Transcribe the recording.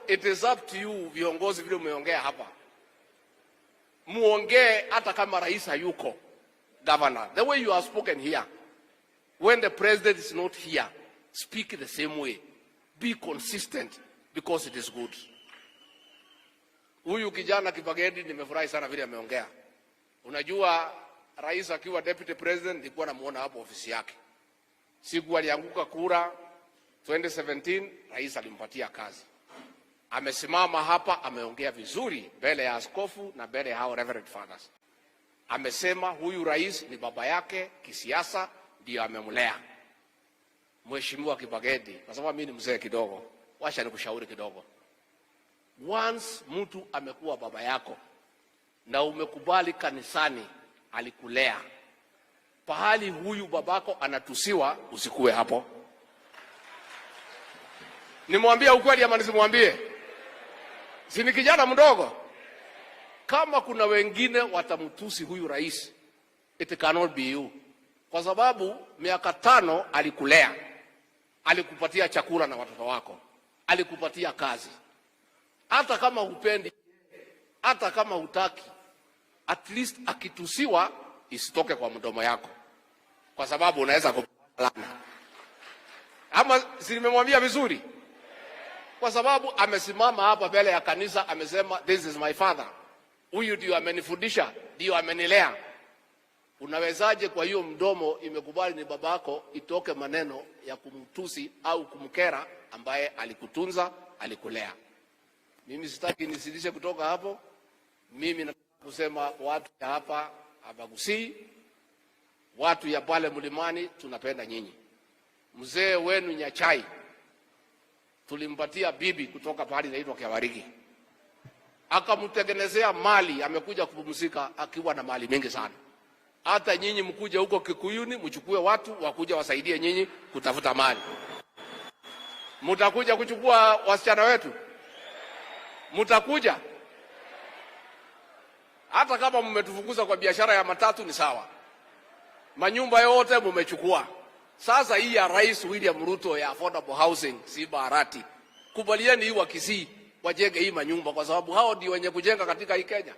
it is up to you viongozi vile umeongea hapa. Muongee hata kama rais hayuko, governor. The way you have spoken here, when the president is not here, speak the same way. Be consistent because it is good. Huyu kijana Kibagenfdi nimefurahi sana vile ameongea. Unajua rais akiwa deputy president nilikuwa namuona hapo ofisi yake. Siku alianguka kura 2017, rais alimpatia kazi. Amesimama hapa ameongea vizuri mbele ya askofu na mbele ya hao reverend fathers. Amesema huyu rais ni baba yake kisiasa, ndio amemlea. Mheshimiwa Kibagenfdi, kwa sababu mimi ni mzee kidogo, wacha nikushauri kidogo. Once mtu amekuwa baba yako na umekubali kanisani alikulea, pahali huyu babako anatusiwa usikue hapo. Nimwambie ukweli ama nisimwambie? Si ni kijana mdogo? Kama kuna wengine watamtusi huyu rais, it cannot be you. Kwa sababu miaka 5 alikulea, alikupatia chakula na watoto wako, alikupatia kazi. Hata kama hupendi, hata kama hutaki, at least akitusiwa isitoke kwa mdomo yako, kwa sababu unaweza kupalana. Ama si nimemwambia vizuri? Kwa sababu amesimama hapa mbele ya kanisa amesema this is my father. Huyu ndio amenifundisha, ndio amenilea. Unawezaje kwa hiyo mdomo imekubali ni babako itoke maneno ya kumtusi au kumkera ambaye alikutunza, alikulea? Mimi sitaki nisidishe kutoka hapo. Mimi nataka kusema watu ya hapa Abagusi, watu ya pale Mlimani tunapenda nyinyi. Mzee wenu Nyachai tulimpatia bibi kutoka pahali inaitwa Kiawarigi. Akamtengenezea mali, amekuja kupumzika akiwa na mali mingi sana. Hata nyinyi mkuje huko Kikuyuni mchukue watu wakuja wasaidie nyinyi kutafuta mali. Mtakuja kuchukua wasichana wetu? Mtakuja? Hata kama mmetufukuza kwa biashara ya matatu ni sawa. Manyumba yote mmechukua. Sasa hii ya Rais William Ruto ya affordable housing si barati. Kubalieni hii wa Kisii wajenge hii manyumba, kwa sababu hao ndio wenye kujenga katika hii Kenya.